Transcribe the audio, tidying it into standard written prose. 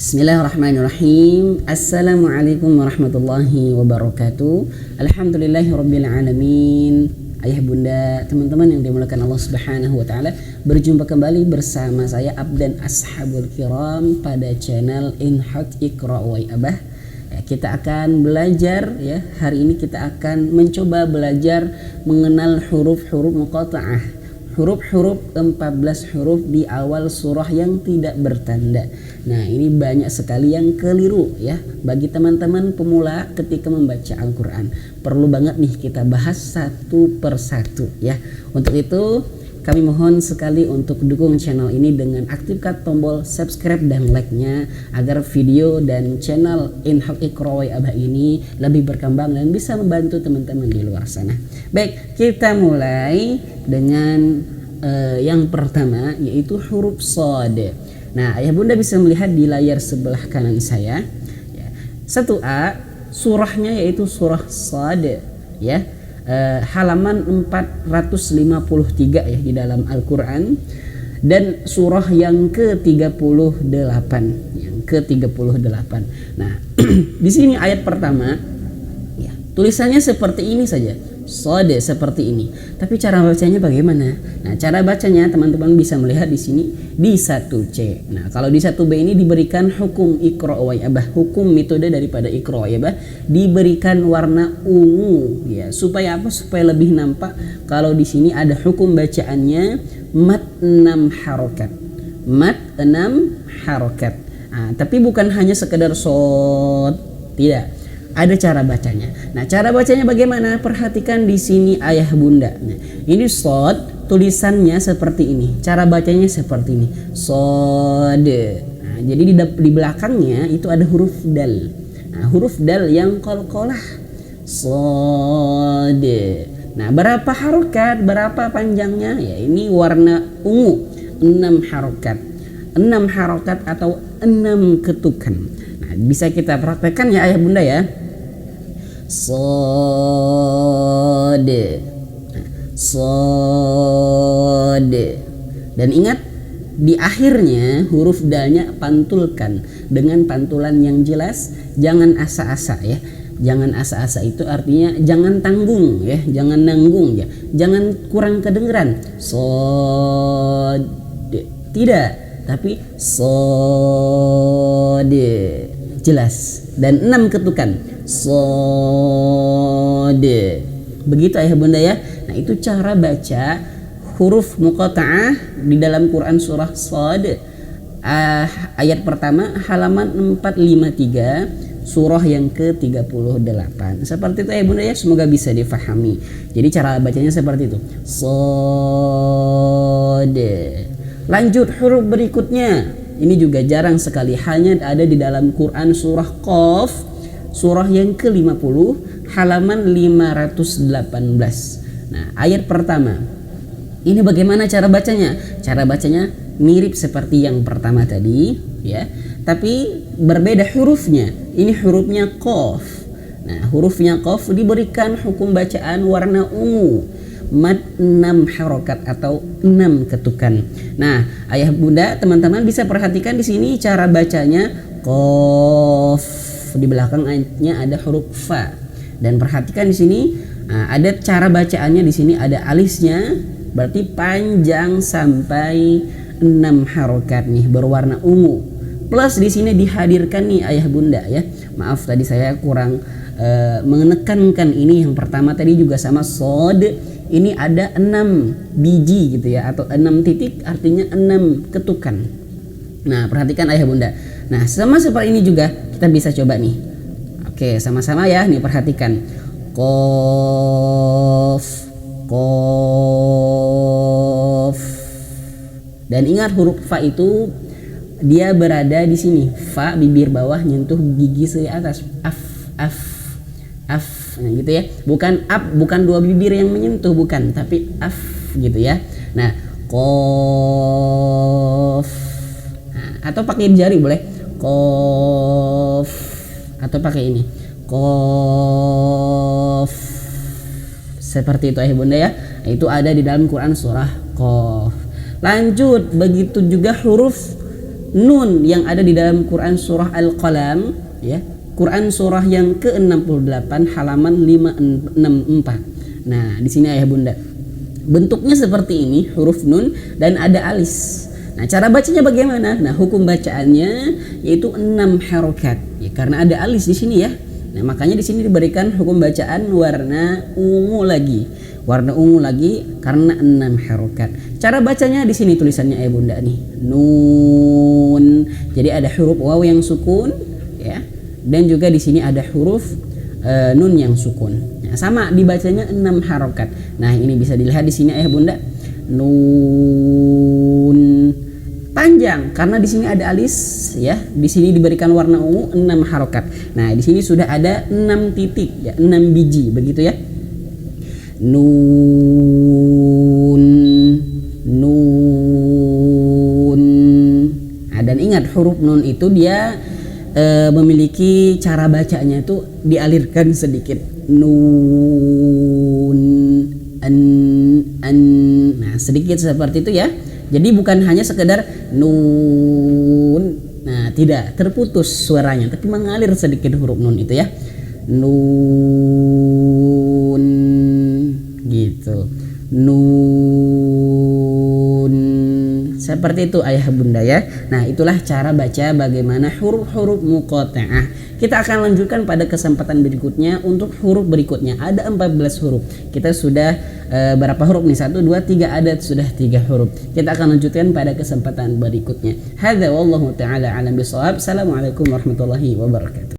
Bismillahirrahmanirrahim. Assalamualaikum warahmatullahi wabarakatuh. Alhamdulillahirabbil alamin. Ayah bunda, teman-teman yang dimuliakan Allah Subhanahu wa taala, berjumpa kembali bersama saya Abdan Ashabul Kiram pada channel Inhaq Iqra wa Abah. Kita akan belajar ya. Hari ini kita akan mencoba belajar mengenal huruf-huruf muqatta'ah. Huruf-huruf 14 huruf di awal surah yang tidak bertanda. Nah, ini banyak sekali yang keliru ya bagi teman-teman pemula ketika membaca Al-Qur'an. Perlu banget nih kita bahas satu persatu ya. Untuk itu kami mohon sekali untuk dukung channel ini dengan aktifkan tombol subscribe dan like-nya agar video dan channel Inhaq Iqra wa Abah ini lebih berkembang dan bisa membantu teman-teman di luar sana. Baik, kita mulai dengan yang pertama, yaitu huruf shad. Nah, ayah bunda bisa melihat di layar sebelah kanan saya ya. 1A surahnya yaitu surah Shad ya. Halaman 453 ya di dalam Al-Qur'an, dan surah yang ke-38, yang ke-38. Nah, di sini ayat pertama ya, tulisannya seperti ini saja. Shad seperti ini. Tapi cara bacanya bagaimana? Nah, cara bacanya teman-teman bisa melihat di sini di 1C. Nah, kalau di 1B ini diberikan hukum Iqra wa Abah, hukum metode daripada Iqra wa Abah diberikan warna ungu ya. Supaya apa? Supaya lebih nampak kalau di sini ada hukum bacaannya mad 6 harokat. Mad 6 harokat. Nah, tapi bukan hanya sekedar shad, tidak. Ada cara bacanya. Nah, cara bacanya bagaimana? Perhatikan di sini ayah bunda. Nah, ini shad, tulisannya seperti ini. Cara bacanya seperti ini. Shad. Nah, jadi di belakangnya itu ada huruf dal. Nah, huruf dal yang qalqalah. Shad. Nah, berapa harokat? Berapa panjangnya? Ya, ini warna ungu. 6 harokat. 6 harokat atau 6 ketukan. Nah, bisa kita praktekkan ya ayah bunda ya. Shad. Shad. Dan ingat, di akhirnya huruf dalnya pantulkan dengan pantulan yang jelas, jangan asa-asa ya. Jangan asa-asa itu artinya jangan tanggung ya, jangan nanggung ya. Jangan kurang kedengeran. Shad. Tidak, tapi shad. Jelas, dan 6 ketukan. Shad. Begitu ayah bunda ya. Nah, itu cara baca huruf muqatta'ah di dalam Quran surah Shad. Ayat pertama halaman 453 surah yang ke-38. Seperti itu ayah bunda ya, semoga bisa difahami. Jadi cara bacanya seperti itu. Shad. Lanjut huruf berikutnya. Ini juga jarang sekali, hanya ada di dalam Quran surah Qaf, surah yang ke-50 halaman 518. Nah, ayat pertama. Ini bagaimana cara bacanya? Cara bacanya mirip seperti yang pertama tadi ya, tapi berbeda hurufnya. Ini hurufnya Qaf. Nah, hurufnya Qaf diberikan hukum bacaan warna ungu. Mad 6 harokat atau 6 ketukan. Nah, ayah bunda, teman-teman bisa perhatikan di sini cara bacanya Qaf. Di belakang ayatnya ada huruf fa. Dan perhatikan di sini ada cara bacaannya, di sini ada alisnya, berarti panjang sampai 6 harokat nih berwarna ungu. Plus di sini dihadirkan nih ayah bunda ya. Maaf tadi saya kurang menekankan ini. Yang pertama tadi juga sama shad. Ini ada 6 biji gitu ya, atau 6 titik artinya 6 ketukan. Nah, perhatikan ayah bunda. Nah, sama seperti ini juga kita bisa coba nih. Oke, sama-sama ya. Nih perhatikan. Qaf, qaf. Dan ingat huruf fa itu dia berada di sini. Fa bibir bawah nyentuh gigi seri atas. Af, af, af. Nah, gitu ya. Bukan up, bukan dua bibir yang menyentuh, bukan, tapi af gitu ya. Nah, qaf. Nah, atau pakai jari boleh. Qaf. Atau pakai ini. Qaf. Seperti itu ayah bunda ya. Nah, itu ada di dalam Quran surah Qaf. Lanjut, begitu juga huruf nun yang ada di dalam Quran surah Al-Qalam, ya. Quran surah yang ke-68 halaman 564. Nah, di sini ayah bunda, bentuknya seperti ini, huruf nun dan ada alis. Nah, cara bacanya bagaimana? Nah, hukum bacaannya yaitu 6 harokat. Ya, karena ada alis di sini ya. Nah, makanya di sini diberikan hukum bacaan warna ungu lagi. Warna ungu lagi karena 6 harokat. Cara bacanya di sini tulisannya ayah bunda nih. Nun. Jadi ada huruf waw yang sukun ya. Dan juga di sini ada huruf nun yang sukun. Nah, sama dibacanya 6 harokat. Nah, ini bisa dilihat di sini ayah bunda. Nun panjang karena di sini ada alis ya. Di sini diberikan warna ungu 6 harokat. Nah, di sini sudah ada 6 titik ya, 6 biji begitu ya. Nun, nun. Nah, dan ingat huruf nun itu dia memiliki cara bacanya itu dialirkan sedikit. Nun, an. Nah, sedikit seperti itu ya. Jadi bukan hanya sekedar nun. Nah, tidak terputus suaranya, tapi mengalir sedikit huruf nun itu ya. Nun gitu. Nun. Seperti itu ayah bunda ya. Nah, itulah cara baca bagaimana huruf-huruf muqatta'ah. Kita akan lanjutkan pada kesempatan berikutnya untuk huruf berikutnya. Ada 14 huruf. Kita sudah berapa huruf nih? 1, 2, 3, ada sudah 3 huruf. Kita akan lanjutkan pada kesempatan berikutnya. Hadza wallahu taala alam bisawab. Assalamualaikum warahmatullahi wabarakatuh.